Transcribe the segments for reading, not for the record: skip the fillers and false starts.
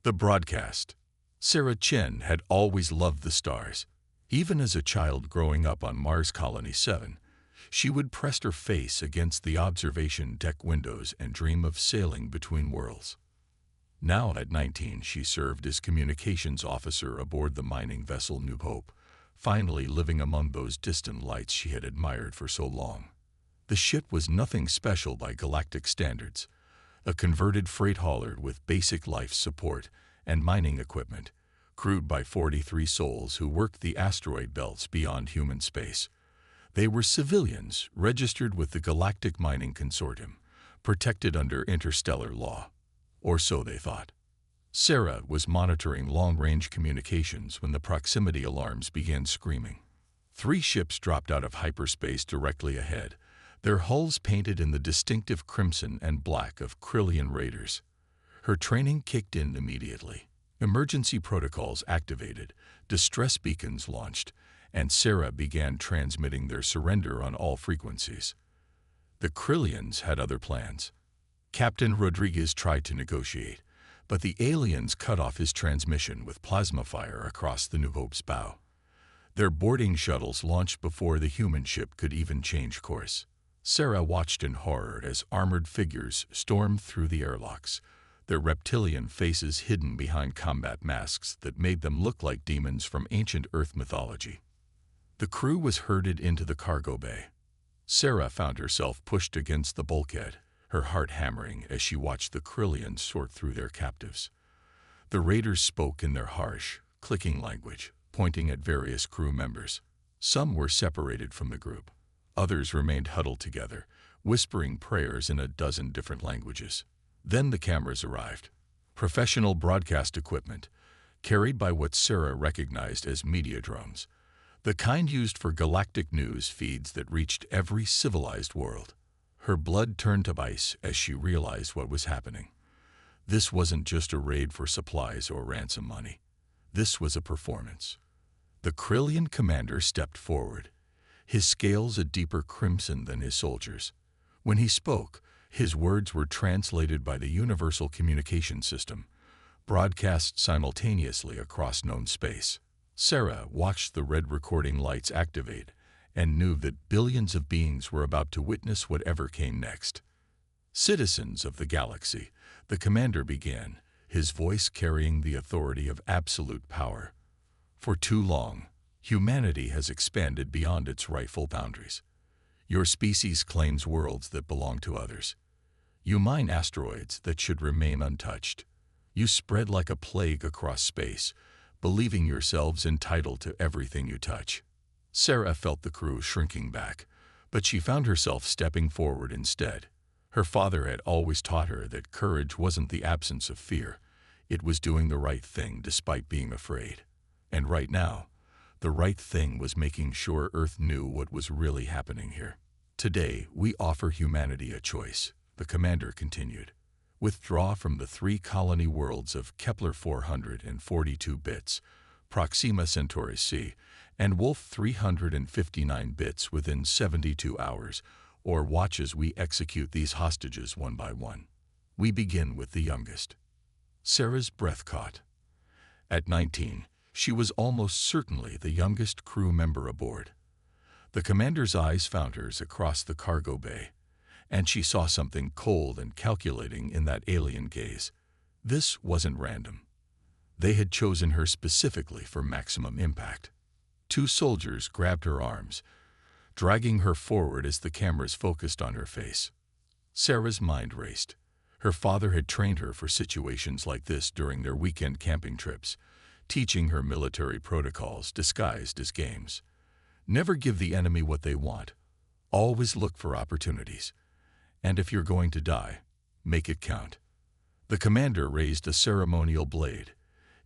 The broadcast. Sarah Chen had always loved the stars. Even as a child growing up on Mars Colony 7, she would press her face against the observation deck windows and dream of sailing between worlds. Now at 19, she served as communications officer aboard the mining vessel New Hope, finally living among those distant lights she had admired for so long. The ship was nothing special by galactic standards, a converted freight hauler with basic life support and mining equipment, crewed by 43 souls who worked the asteroid belts beyond human space. They were civilians registered with the Galactic Mining Consortium, protected under interstellar law. Or so they thought. Sarah was monitoring long-range communications when the proximity alarms began screaming. 3 ships dropped out of hyperspace directly ahead, their hulls painted in the distinctive crimson and black of Krillian raiders. Her training kicked in immediately. Emergency protocols activated, distress beacons launched, and Sarah began transmitting their surrender on all frequencies. The Krillians had other plans. Captain Rodriguez tried to negotiate, but the aliens cut off his transmission with plasma fire across the New Hope's bow. Their boarding shuttles launched before the human ship could even change course. Sarah watched in horror as armored figures stormed through the airlocks, their reptilian faces hidden behind combat masks that made them look like demons from ancient Earth mythology. The crew was herded into the cargo bay. Sarah found herself pushed against the bulkhead, her heart hammering as she watched the Krillians sort through their captives. The raiders spoke in their harsh, clicking language, pointing at various crew members. Some were separated from the group. Others remained huddled together, whispering prayers in a dozen different languages. Then the cameras arrived. Professional broadcast equipment, carried by what Sarah recognized as media drones, the kind used for galactic news feeds that reached every civilized world. Her blood turned to ice as she realized what was happening. This wasn't just a raid for supplies or ransom money. This was a performance. The Krillian commander stepped forward, his scales a deeper crimson than his soldiers. When he spoke, his words were translated by the Universal Communication System, broadcast simultaneously across known space. Sarah watched the red recording lights activate and knew that billions of beings were about to witness whatever came next. Citizens of the galaxy, the commander began, his voice carrying the authority of absolute power. For too long, humanity has expanded beyond its rightful boundaries. Your species claims worlds that belong to others. You mine asteroids that should remain untouched. You spread like a plague across space, believing yourselves entitled to everything you touch. Sarah felt the crew shrinking back, but she found herself stepping forward instead. Her father had always taught her that courage wasn't the absence of fear, it was doing the right thing despite being afraid. And right now, the right thing was making sure Earth knew what was really happening here. Today, we offer humanity a choice, the commander continued. Withdraw from the 3 colony worlds of Kepler 442 bits, Proxima Centauri C, and Wolf 359 bits within 72 hours, or watch as we execute these hostages one by one. We begin with the youngest. Sarah's breath caught. At 19, she was almost certainly the youngest crew member aboard. The commander's eyes found hers across the cargo bay, and she saw something cold and calculating in that alien gaze. This wasn't random. They had chosen her specifically for maximum impact. 2 soldiers grabbed her arms, dragging her forward as the cameras focused on her face. Sarah's mind raced. Her father had trained her for situations like this during their weekend camping trips, teaching her military protocols disguised as games. Never give the enemy what they want. Always look for opportunities. And if you're going to die, make it count. The commander raised a ceremonial blade,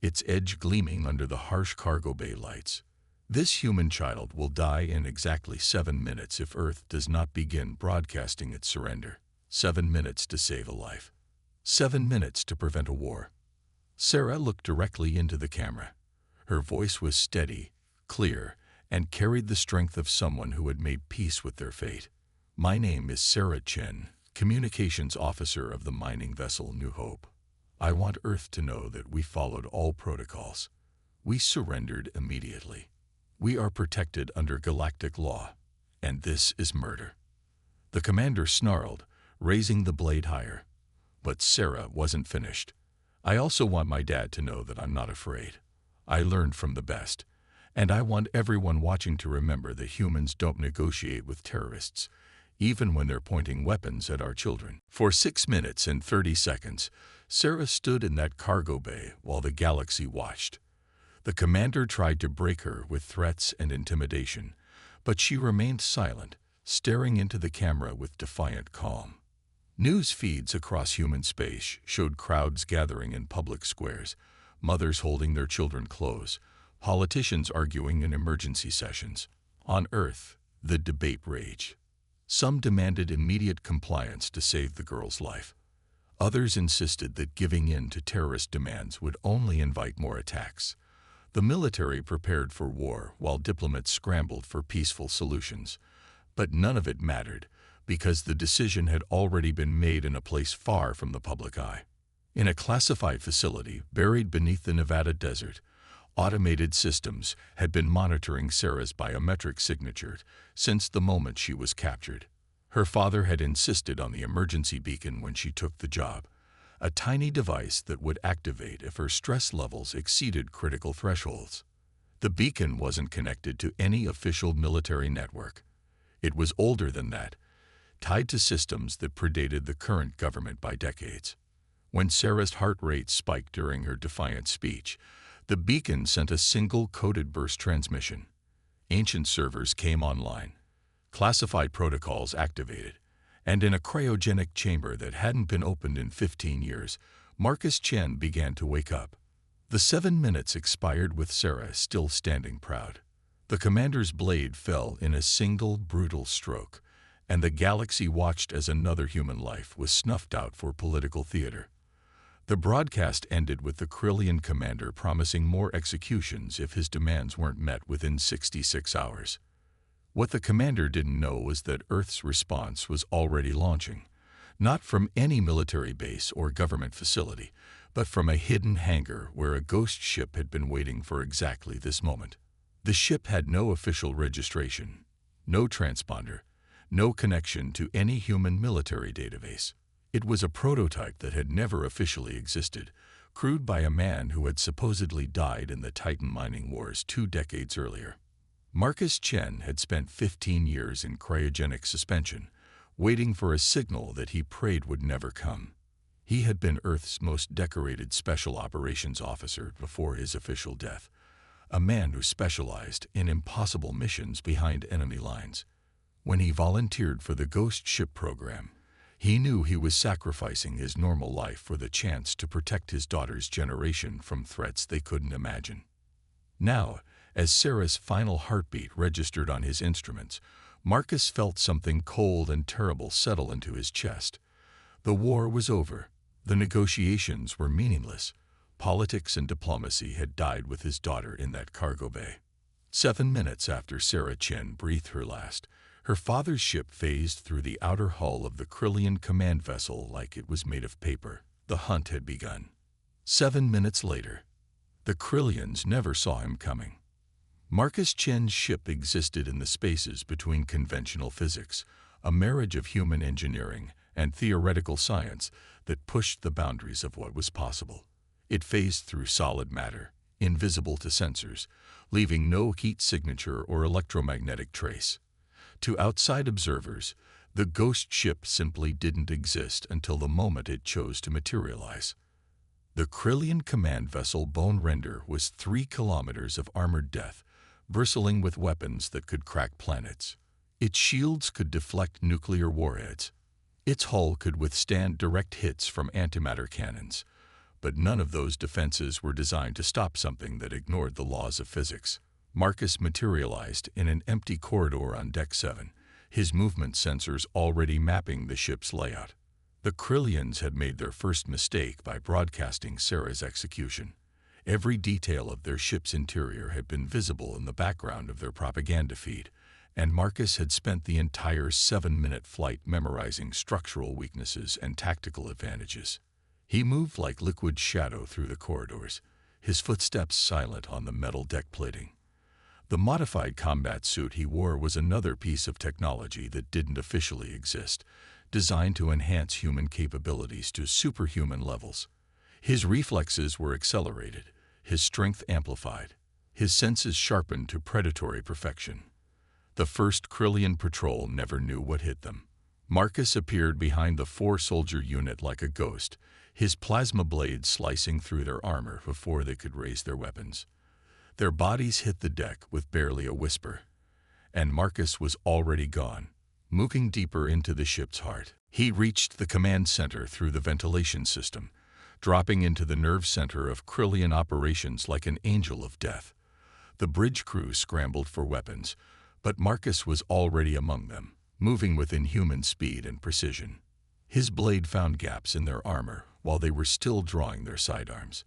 its edge gleaming under the harsh cargo bay lights. This human child will die in exactly 7 minutes if Earth does not begin broadcasting its surrender. 7 minutes to save a life. 7 minutes to prevent a war. Sarah looked directly into the camera. Her voice was steady, clear, and carried the strength of someone who had made peace with their fate. My name is Sarah Chen, Communications Officer of the mining vessel New Hope. I want Earth to know that we followed all protocols. We surrendered immediately. We are protected under galactic law, and this is murder." The commander snarled, raising the blade higher. But Sarah wasn't finished. "I also want my dad to know that I'm not afraid. I learned from the best. And I want everyone watching to remember that humans don't negotiate with terrorists, even when they're pointing weapons at our children." For 6 minutes and 30 seconds, Sarah stood in that cargo bay while the galaxy watched. The commander tried to break her with threats and intimidation, but she remained silent, staring into the camera with defiant calm. News feeds across human space showed crowds gathering in public squares, mothers holding their children close, politicians arguing in emergency sessions. On Earth, the debate raged. Some demanded immediate compliance to save the girl's life. Others insisted that giving in to terrorist demands would only invite more attacks. The military prepared for war while diplomats scrambled for peaceful solutions. But none of it mattered, because the decision had already been made in a place far from the public eye. In a classified facility buried beneath the Nevada desert, automated systems had been monitoring Sarah's biometric signature since the moment she was captured. Her father had insisted on the emergency beacon when she took the job, a tiny device that would activate if her stress levels exceeded critical thresholds. The beacon wasn't connected to any official military network. It was older than that, tied to systems that predated the current government by decades. When Sarah's heart rate spiked during her defiant speech, the beacon sent a single coded burst transmission. Ancient servers came online, classified protocols activated, and in a cryogenic chamber that hadn't been opened in 15 years, Marcus Chen began to wake up. The 7 minutes expired with Sarah still standing proud. The commander's blade fell in a single brutal stroke, and the galaxy watched as another human life was snuffed out for political theater. The broadcast ended with the Krillian commander promising more executions if his demands weren't met within 66 hours. What the commander didn't know was that Earth's response was already launching, not from any military base or government facility, but from a hidden hangar where a ghost ship had been waiting for exactly this moment. The ship had no official registration, no transponder, no connection to any human military database. It was a prototype that had never officially existed, crewed by a man who had supposedly died in the Titan mining wars 2 decades earlier. Marcus Chen had spent 15 years in cryogenic suspension, waiting for a signal that he prayed would never come. He had been Earth's most decorated special operations officer before his official death, a man who specialized in impossible missions behind enemy lines. When he volunteered for the Ghost Ship program, he knew he was sacrificing his normal life for the chance to protect his daughter's generation from threats they couldn't imagine. Now, as Sarah's final heartbeat registered on his instruments, Marcus felt something cold and terrible settle into his chest. The war was over. The negotiations were meaningless. Politics and diplomacy had died with his daughter in that cargo bay. 7 minutes after Sarah Chen breathed her last, her father's ship phased through the outer hull of the Krillian command vessel like it was made of paper. The hunt had begun. 7 minutes later, the Krillians never saw him coming. Marcus Chen's ship existed in the spaces between conventional physics, a marriage of human engineering and theoretical science that pushed the boundaries of what was possible. It phased through solid matter, invisible to sensors, leaving no heat signature or electromagnetic trace. To outside observers, the ghost ship simply didn't exist until the moment it chose to materialize. The Krillian command vessel Bone Render was 3 kilometers of armored death, bristling with weapons that could crack planets. Its shields could deflect nuclear warheads. Its hull could withstand direct hits from antimatter cannons. But none of those defenses were designed to stop something that ignored the laws of physics. Marcus materialized in an empty corridor on Deck 7, his movement sensors already mapping the ship's layout. The Krillians had made their first mistake by broadcasting Sarah's execution. Every detail of their ship's interior had been visible in the background of their propaganda feed, and Marcus had spent the entire 7-minute flight memorizing structural weaknesses and tactical advantages. He moved like liquid shadow through the corridors, his footsteps silent on the metal deck plating. The modified combat suit he wore was another piece of technology that didn't officially exist, designed to enhance human capabilities to superhuman levels. His reflexes were accelerated, his strength amplified, his senses sharpened to predatory perfection. The first Krillian patrol never knew what hit them. Marcus appeared behind the four-soldier unit like a ghost, his plasma blades slicing through their armor before they could raise their weapons. Their bodies hit the deck with barely a whisper, and Marcus was already gone, moving deeper into the ship's heart. He reached the command center through the ventilation system, dropping into the nerve center of Krillian operations like an angel of death. The bridge crew scrambled for weapons, but Marcus was already among them, moving with inhuman speed and precision. His blade found gaps in their armor while they were still drawing their sidearms.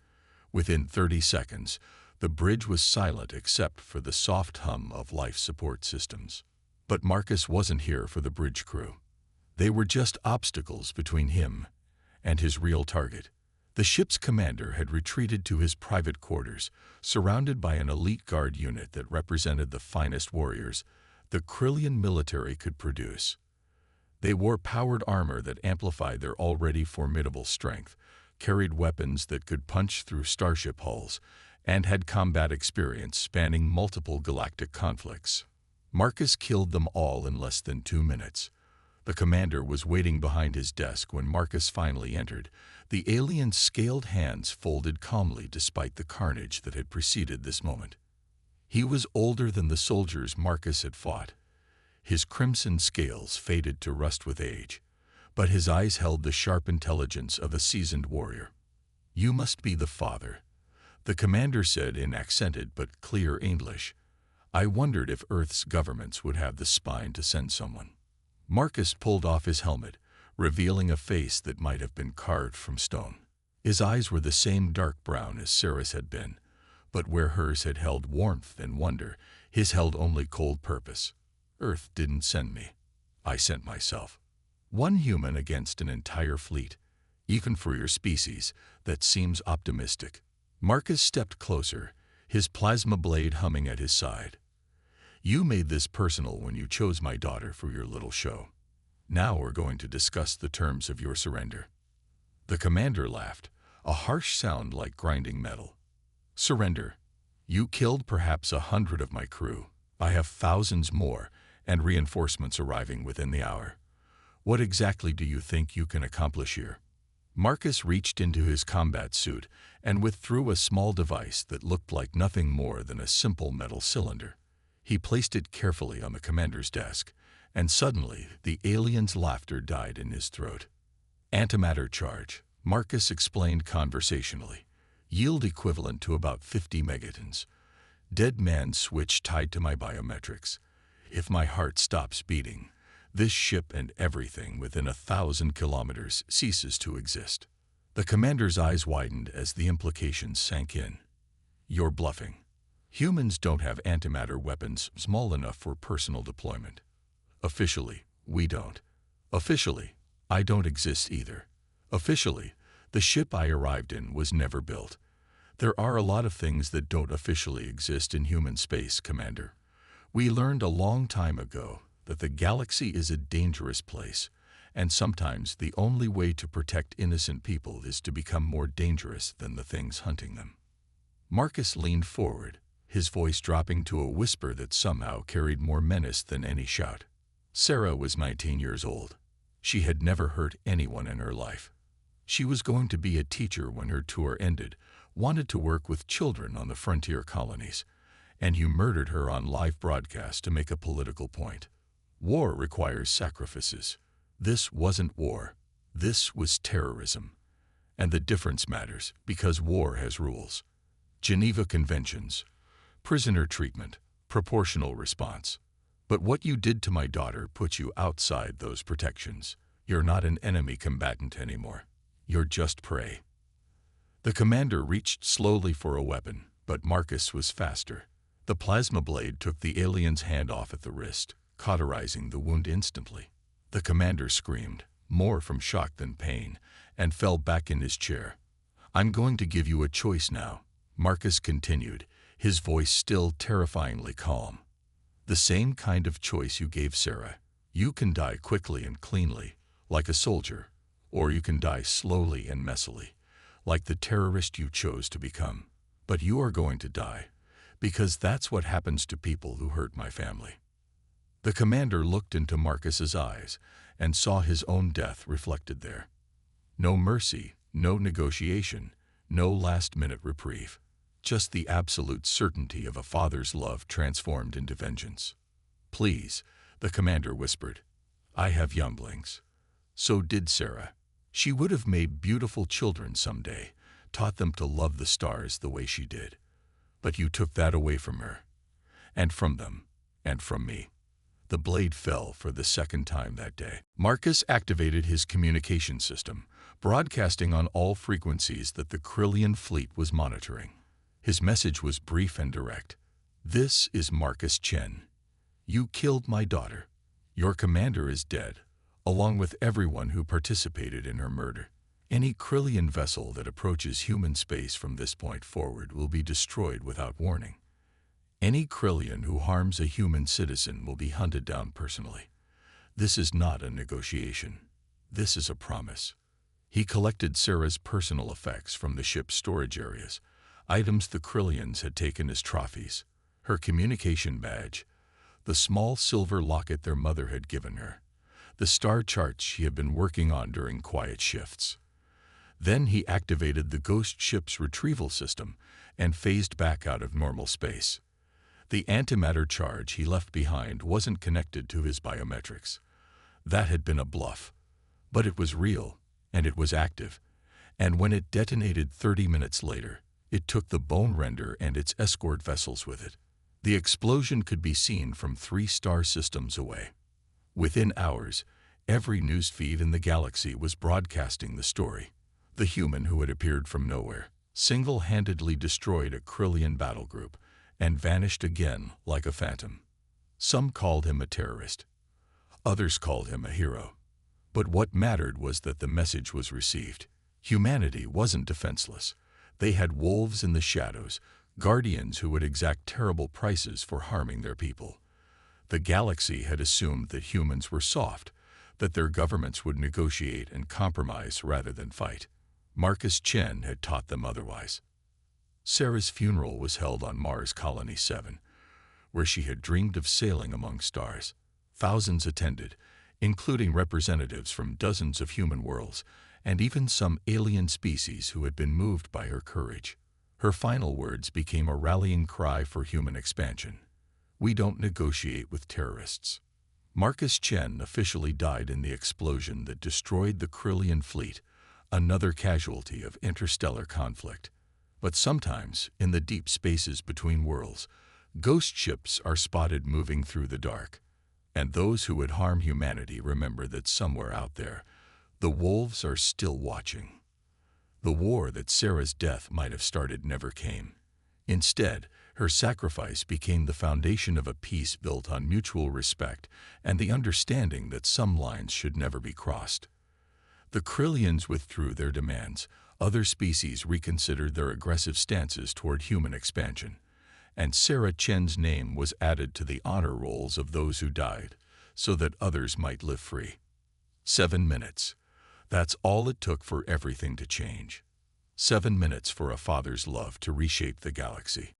Within 30 seconds, the bridge was silent except for the soft hum of life support systems. But Marcus wasn't here for the bridge crew. They were just obstacles between him and his real target. The ship's commander had retreated to his private quarters, surrounded by an elite guard unit that represented the finest warriors the Krillian military could produce. They wore powered armor that amplified their already formidable strength, carried weapons that could punch through starship hulls, and had combat experience spanning multiple galactic conflicts. Marcus killed them all in less than 2 minutes. The commander was waiting behind his desk when Marcus finally entered, the alien's scaled hands folded calmly despite the carnage that had preceded this moment. He was older than the soldiers Marcus had fought. His crimson scales faded to rust with age, but his eyes held the sharp intelligence of a seasoned warrior. "You must be the father," the commander said in accented but clear English. "I wondered if Earth's governments would have the spine to send someone." Marcus pulled off his helmet, revealing a face that might have been carved from stone. His eyes were the same dark brown as Sarah's had been, but where hers had held warmth and wonder, his held only cold purpose. "Earth didn't send me. I sent myself. One human against an entire fleet. Even for your species, that seems optimistic." Marcus stepped closer, his plasma blade humming at his side. "You made this personal when you chose my daughter for your little show. Now we're going to discuss the terms of your surrender." The commander laughed, a harsh sound like grinding metal. "Surrender. You killed perhaps 100 of my crew. I have thousands more, and reinforcements arriving within the hour. What exactly do you think you can accomplish here?" Marcus reached into his combat suit and withdrew a small device that looked like nothing more than a simple metal cylinder. He placed it carefully on the commander's desk, and suddenly the alien's laughter died in his throat. "Antimatter charge," Marcus explained conversationally. "Yield equivalent to about 50 megatons. Dead man switch tied to my biometrics. If my heart stops beating, this ship and everything within 1,000 kilometers ceases to exist." The commander's eyes widened as the implications sank in. "You're bluffing. Humans don't have antimatter weapons small enough for personal deployment. Officially, we don't. Officially, I don't exist either. Officially, the ship I arrived in was never built. There are a lot of things that don't officially exist in human space, Commander. We learned a long time ago that the galaxy is a dangerous place, and sometimes the only way to protect innocent people is to become more dangerous than the things hunting them." Marcus leaned forward, his voice dropping to a whisper that somehow carried more menace than any shout. Sarah was 19 years old. She had never hurt anyone in her life. She was going to be a teacher when her tour ended, wanted to work with children on the frontier colonies, and you murdered her on live broadcast to make a political point. War requires sacrifices. This wasn't war. This was terrorism. And the difference matters because war has rules. Geneva Conventions, prisoner treatment, proportional response. But what you did to my daughter puts you outside those protections. You're not an enemy combatant anymore. You're just prey. The commander reached slowly for a weapon, but Marcus was faster. The plasma blade took the alien's hand off at the wrist, cauterizing the wound instantly. The commander screamed, more from shock than pain, and fell back in his chair. "I'm going to give you a choice now," Marcus continued, his voice still terrifyingly calm. "The same kind of choice you gave Sarah. You can die quickly and cleanly, like a soldier, or you can die slowly and messily, like the terrorist you chose to become. But you are going to die, because that's what happens to people who hurt my family." The commander looked into Marcus's eyes and saw his own death reflected there. No mercy, no negotiation, no last-minute reprieve. Just the absolute certainty of a father's love transformed into vengeance. "Please," the commander whispered. "I have younglings." So did Sarah. She would have made beautiful children someday, taught them to love the stars the way she did. But you took that away from her, and from them, and from me. The blade fell for the second time that day. Marcus activated his communication system, broadcasting on all frequencies that the Krillian fleet was monitoring. His message was brief and direct. "This is Marcus Chen. You killed my daughter. Your commander is dead, along with everyone who participated in her murder. Any Krillian vessel that approaches human space from this point forward will be destroyed without warning. Any Krillian who harms a human citizen will be hunted down personally. This is not a negotiation. This is a promise." He collected Sarah's personal effects from the ship's storage areas, items the Krillians had taken as trophies, her communication badge, the small silver locket their mother had given her, the star charts she had been working on during quiet shifts. Then he activated the ghost ship's retrieval system and phased back out of normal space. The antimatter charge he left behind wasn't connected to his biometrics. That had been a bluff. But it was real, and it was active. And when it detonated 30 minutes later, it took the Bone Render and its escort vessels with it. The explosion could be seen from 3 star systems away. Within hours, every newsfeed in the galaxy was broadcasting the story. The human who had appeared from nowhere single-handedly destroyed a Krillian battle group and vanished again like a phantom. Some called him a terrorist. Others called him a hero. But what mattered was that the message was received. Humanity wasn't defenseless. They had wolves in the shadows, guardians who would exact terrible prices for harming their people. The galaxy had assumed that humans were soft, that their governments would negotiate and compromise rather than fight. Marcus Chen had taught them otherwise. Sarah's funeral was held on Mars Colony 7, where she had dreamed of sailing among stars. Thousands attended, including representatives from dozens of human worlds and even some alien species who had been moved by her courage. Her final words became a rallying cry for human expansion. "We don't negotiate with terrorists." Marcus Chen officially died in the explosion that destroyed the Krillian fleet, another casualty of interstellar conflict. But sometimes, in the deep spaces between worlds, ghost ships are spotted moving through the dark. And those who would harm humanity remember that somewhere out there, the wolves are still watching. The war that Sarah's death might have started never came. Instead, her sacrifice became the foundation of a peace built on mutual respect and the understanding that some lines should never be crossed. The Krillians withdrew their demands. Other species reconsidered their aggressive stances toward human expansion, and Sarah Chen's name was added to the honor rolls of those who died, so that others might live free. 7 minutes. That's all it took for everything to change. 7 minutes for a father's love to reshape the galaxy.